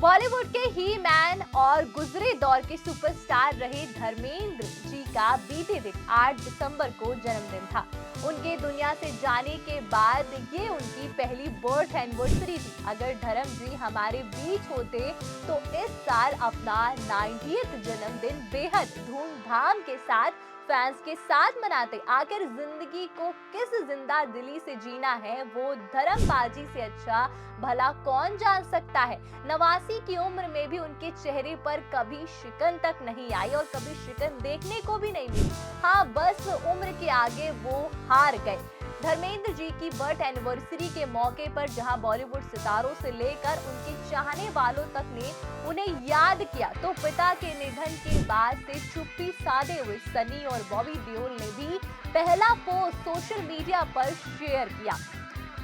बॉलीवुड के ही मैन और गुजरे दौर के सुपरस्टार रहे धर्मेंद्र जी का बीते दिन 8 दिसंबर को जन्मदिन था। उनके दुनिया से जाने के बाद ये उनकी पहली बर्थ एनिवर्सरी थी। अगर धर्म जी हमारे बीच होते तो इस साल अपना 90th जन्मदिन बेहद धूमधाम के साथ फैंस के साथ मनाते। आखिर जिंदगी को किस जिंदा दिली से जीना है वो धर्मबाजी से अच्छा भला कौन जान सकता है। 89 की उम्र में भी उनके चेहरे पर कभी शिकन तक नहीं आई और कभी शिकन देखने को भी नहीं मिली। हाँ, बस उम्र के आगे वो हार गए। धर्मेंद्र जी की बर्थ एनिवर्सरी के मौके पर जहां बॉलीवुड सितारों से लेकर उनके चाहने वालों तक ने उन्हें याद किया, तो पिता के निधन के बाद से चुप्पी साधे हुए सनी और बॉबी देओल ने भी पहला पोस्ट सोशल मीडिया पर शेयर किया।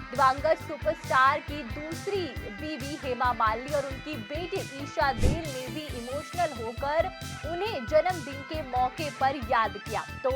दिवंगत सुपरस्टार की दूसरी बीवी हेमा मालिनी और उनकी बेटी ईशा देल ने भी इमोशनल होकर उन्हें जन्मदिन के मौके पर याद किया। तो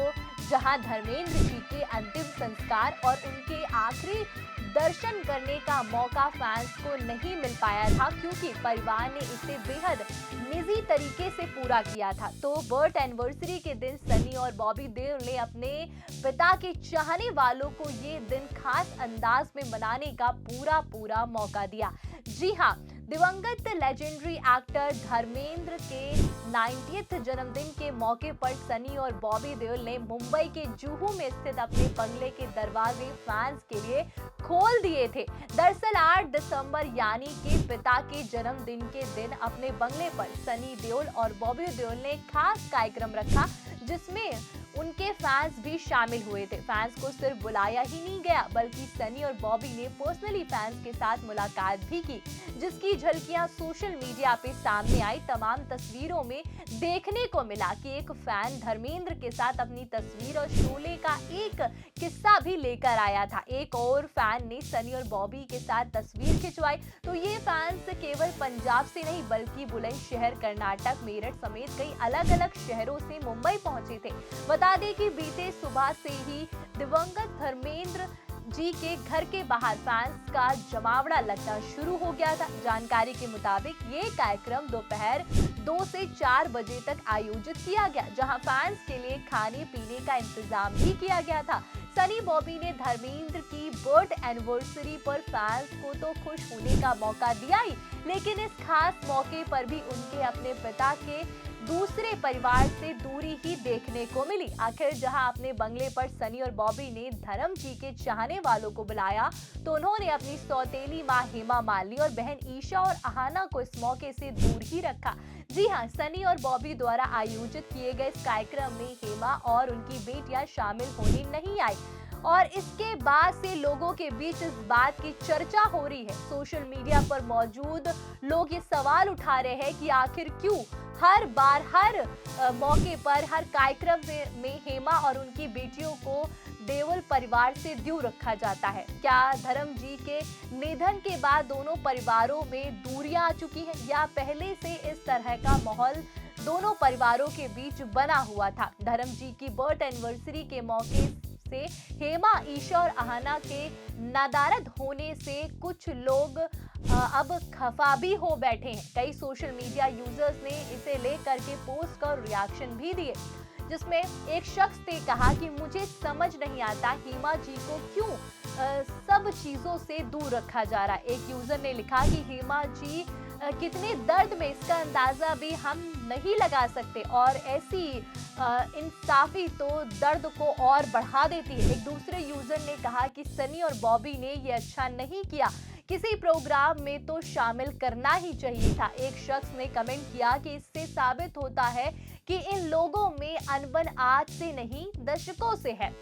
जहां धर्मेंद्र जी के अंतिम संस्कार और उनके आखिरी दर्शन करने का मौका फैंस को नहीं मिल पाया था क्योंकि परिवार ने इसे बेहद निजी तरीके से पूरा किया था, तो बर्थ एनिवर्सरी के दिन सनी और बॉबी देओल ने अपने पिता के चाहने वालों को ये दिन खास अंदाज में मनाने का पूरा मौका दिया। जी हाँ, दिवंगत लेजेंडरी एक्टर धर्मेंद्र के 90th जन्मदिन के मौके पर सनी और बॉबी देओल ने मुंबई के जुहू में स्थित अपने बंगले के दरवाजे फैंस के लिए खोल दिए थे। दरअसल 8 दिसंबर यानी कि पिता के जन्मदिन के दिन अपने बंगले पर सनी देओल और बॉबी देओल ने खास कार्यक्रम रखा जिसमें उनके फैंस भी शामिल हुए थे। फैंस को सिर्फ बुलाया ही नहीं गया बल्कि सनी और बॉबी ने पर्सनली फैंस के साथ मुलाकात भी की, जिसकी झलकियां सोशल मीडिया पे सामने आई। तमाम तस्वीरों में देखने को मिला कि एक फैन धर्मेंद्र के साथ अपनी तस्वीर और शोले का एक किस्सा भी लेकर आया था। एक और फैन ने सनी और बॉबी के साथ तस्वीर खिंचवाई। तो ये फैंस केवल पंजाब से नहीं बल्कि बुलंदशहर, कर्नाटक, मेरठ समेत कई अलग-अलग शहरों से मुंबई पहुंचे थे। बता दें कि बीते सुबह से ही दिवंगत धर्मेंद्र जी के घर के बाहर फैंस का जमावड़ा लगना शुरू हो गया था। जानकारी के मुताबिक ये कार्यक्रम दोपहर 2 से 4 बजे तक आयोजित किया गया, जहां फैंस के लिए खाने पीने का इंतजाम भी किया गया था। सनी बॉबी ने धर्मेंद्र की बर्थ एनिवर्सरी पर फैंस को तो खुश होने का मौका दिया ही, लेकिन इस खास मौके पर भी उनके अपने पिता के दूसरे परिवार से दूरी ही देखने को मिली। आखिर जहां अपने बंगले पर सनी और बॉबी ने धर्म जी के चाहने वालों को बुलाया तो उन्होंने अपनी सौतेली मां हेमा मालिनी और बहन ईशा और अहाना को इस मौके से दूर ही रखा। जी हां, सनी और बॉबी द्वारा आयोजित किए गए इस कार्यक्रम में हेमा और उनकी बेटियां शामिल होने नहीं आई और इसके बाद से लोगों के बीच इस बात की चर्चा हो रही है। सोशल मीडिया पर मौजूद लोग ये सवाल उठा रहे हैं कि आखिर क्यों हर बार हर मौके पर हर कार्यक्रम में हेमा और उनकी बेटियों को देओल परिवार से दूर रखा जाता है। क्या धर्म जी के निधन के बाद दोनों परिवारों में दूरियां आ चुकी हैं या पहले से इस तरह का माहौल दोनों परिवारों के बीच बना हुआ था। धर्म जी की बर्थ एनिवर्सरी के मौके से हेमा, ईशा और अहाना के नदारद होने से कुछ लोग अब खफा भी हो बैठे हैं। कई सोशल मीडिया यूजर्स ने इसे लेकर के पोस्ट और रिएक्शन भी दिए, जिसमें एक शख्स ने कहा कि मुझे समझ नहीं आता हेमा जी को क्यों सब चीजों से दूर रखा जा रहा है। एक यूजर ने लिखा कि हेमा जी कितने दर्द में, इसका अंदाजा भी हम नहीं लगा सकते और ऐसी इंसाफी तो दर्द को और बढ़ा देती है। एक दूसरे यूजर ने कहा कि सनी और बॉबी ने ये अच्छा नहीं किया, किसी प्रोग्राम में तो शामिल करना ही चाहिए था। एक शख्स ने कमेंट किया कि इससे साबित होता है कि इन लोगों में अनबन आज से नहीं दशकों से है।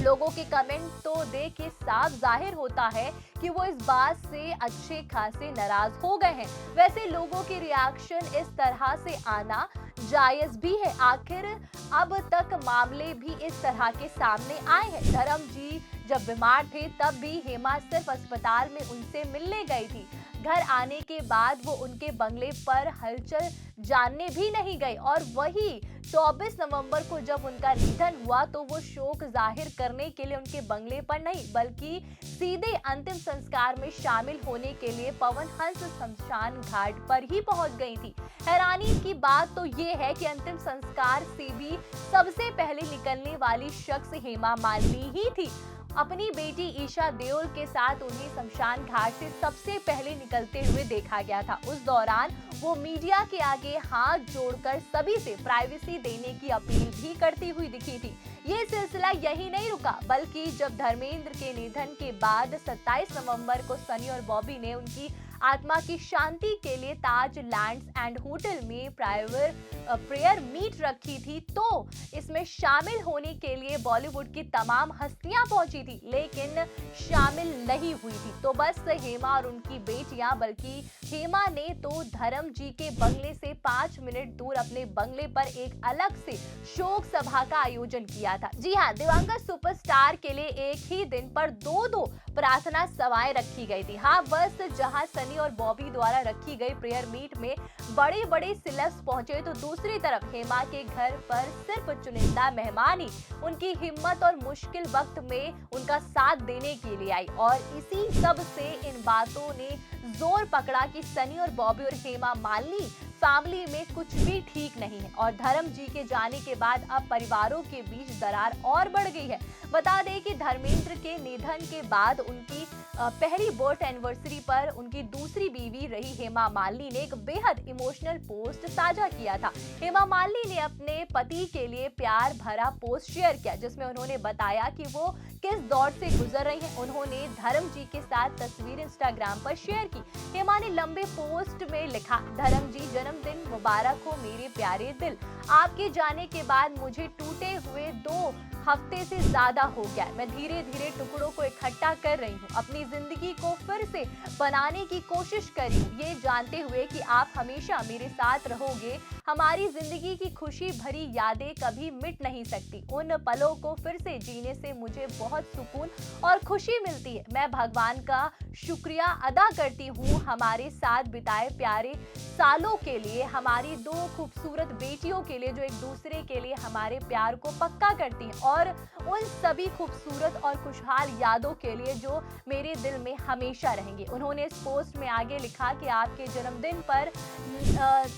लोगों के कमेंट तो देख के साफ जाहिर होता है कि वो इस बात से अच्छे खासे नाराज हो गए हैं। वैसे लोगों के रिएक्शन इस तरह से आना जायज भी है। आखिर अब तक मामले भी इस तरह के सामने आए हैं। धर्म जी जब बीमार थे तब भी हेमा सिर्फ अस्पताल में उनसे मिलने गई थी। घर आने के बाद वो उनके बंगले पर हलचल जानने भी नहीं गए और वही 24 नवंबर को जब उनका निधन हुआ तो वो शोक जाहिर करने के लिए उनके बंगले पर नहीं बल्कि सीधे अंतिम संस्कार में शामिल होने के लिए पवन हंस शमशान घाट पर ही पहुंच गई थी। हैरानी की बात तो ये है कि अंतिम संस्कार से भी सबसे पहले निकलने वाली शख्स हेमा मालिनी ही थी। अपनी बेटी ईशा देओल के साथ उन्हें शमशान घाट से सबसे पहले निकलते हुए देखा गया था। उस दौरान वो मीडिया के आगे हाथ जोड़कर सभी से प्राइवेसी देने की अपील भी करती हुई दिखी थी। ये सिलसिला यही नहीं रुका बल्कि जब धर्मेंद्र के निधन के बाद 27 नवंबर को सनी और बॉबी ने उनकी आत्मा की शांति के लिए ताज लैंड्स एंड होटल में प्रेयर मीट रखी थी तो इसमें शामिल होने के लिए बॉलीवुड की तमाम हस्तियां पहुंची थी लेकिन शामिल नहीं हुई थी। तो बस हेमा और उनकी बेटियां बल्कि हेमा ने तो धर्म जी के बंगले से 5 मिनट दूर अपने बंगले पर एक अलग से शोक सभा का आयोजन किया था। जी हाँ, दिवंगत सुपरस्टार के लिए एक ही दिन पर दो प्रार्थना सभाएं रखी गई थी। हाँ, बस जहां सनी और बॉबी द्वारा रखी गई प्रेयर मीट में बड़े सेलेब्स पहुंचे तो दूसरी तरफ हेमा के घर पर सिर्फ चुनिंदा मेहमान ही उनकी हिम्मत और मुश्किल वक्त में उनका साथ देने के लिए आई और इसी सब से इन बातों ने जोर पकड़ा कि सनी और बॉबी और हेमा मालिनी फैमिली में कुछ भी ठीक नहीं है और धर्म जी के जाने के बाद अब परिवारों के बीच दरार और बढ़ गई है। बता दें कि धर्मेंद्र के निधन के बाद उनकी पहली बर्थ एनिवर्सरी पर उनकी दूसरी बीवी रही हेमा मालिनी ने एक बेहद इमोशनल पोस्ट साझा किया था। हेमा मालिनी ने अपने पति के लिए प्यार भरा पोस्ट शेयर किया जिसमें उन्होंने बताया कि वो किस दौर से गुजर रही हैं। उन्होंने धर्म जी के साथ तस्वीर इंस्टाग्राम पर शेयर की। हेमा ने लंबे पोस्ट में लिखा, धर्म जी जन्मदिन मुबारक हो मेरे प्यारे दिल। आपके जाने के बाद मुझे टूटे हुए 2 हफ्ते से ज्यादा हो गया। मैं धीरे धीरे टुकड़ों को इकट्ठा कर रही हूँ, अपनी जिंदगी को फिर से बनाने की कोशिश कर रही हूँ, ये जानते हुए कि आप हमेशा मेरे साथ रहोगे। हमारी जिंदगी की खुशी भरी यादें कभी मिट नहीं सकती। उन पलों को फिर से जीने से मुझे बहुत सुकून और खुशी मिलती है। मैं भगवान का शुक्रिया अदा करती हूँ हमारे साथ बिताए प्यारे सालों के लिए, हमारी 2 खूबसूरत बेटियों के लिए जो एक दूसरे के लिए हमारे प्यार को पक्का करती हैं और उन सभी खूबसूरत और खुशहाल यादों के लिए जो मेरे दिल में हमेशा रहेंगे। उन्होंने इस पोस्ट में आगे लिखा कि आपके जन्मदिन पर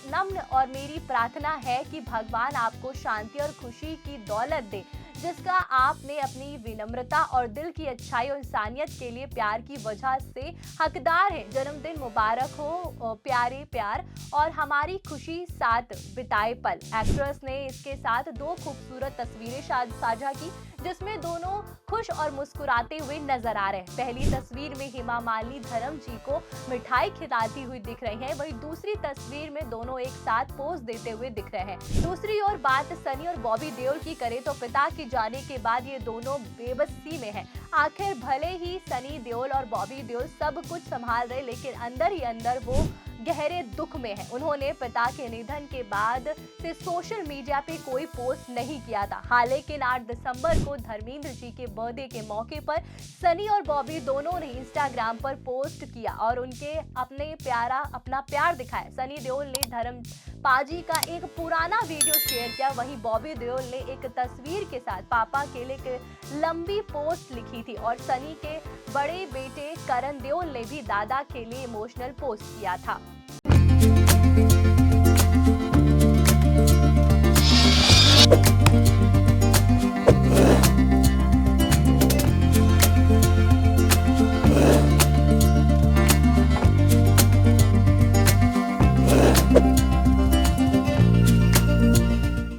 नम्र और मेरी प्रार्थना है कि भगवान आपको शांति और खुशी की दौलत दे जिसका आपने अपनी विनम्रता और दिल की अच्छाई और इंसानियत के लिए प्यार की वजह से हकदार है। जन्मदिन मुबारक हो प्यारे प्यार और हमारी खुशी साथ बिताए पल। एक्ट्रेस ने इसके साथ 2 खूबसूरत तस्वीरें साझा की जिसमें दोनों खुश और मुस्कुराते हुए नजर आ रहे हैं। पहली तस्वीर में हेमा मालिनी धर्म जी को मिठाई खिलाती हुई दिख रही हैं, वहीं दूसरी तस्वीर में दोनों एक साथ पोज देते हुए दिख रहे हैं। दूसरी ओर बात सनी और बॉबी देओल की करें तो पिता के जाने के बाद ये दोनों बेबसी में हैं। आखिर भले ही सनी देओल और बॉबी देओल सब कुछ संभाल रहे लेकिन अंदर ही अंदर वो गहरे दुख में है। उन्होंने पिता के निधन के बाद से सोशल मीडिया पे कोई पोस्ट नहीं किया था। हाँ, लेकिन 8 दिसंबर को धर्मेंद्र जी के बर्थडे के मौके पर सनी और बॉबी दोनों ने इंस्टाग्राम पर पोस्ट किया और उनके अपना प्यार दिखाया। सनी देओल ने धर्म पाजी का एक पुराना वीडियो शेयर किया, वहीं बॉबी देओल ने एक तस्वीर के साथ पापा के लिए एक लंबी पोस्ट लिखी थी और सनी के बड़े बेटे करण देओल ने भी दादा के लिए इमोशनल पोस्ट किया था।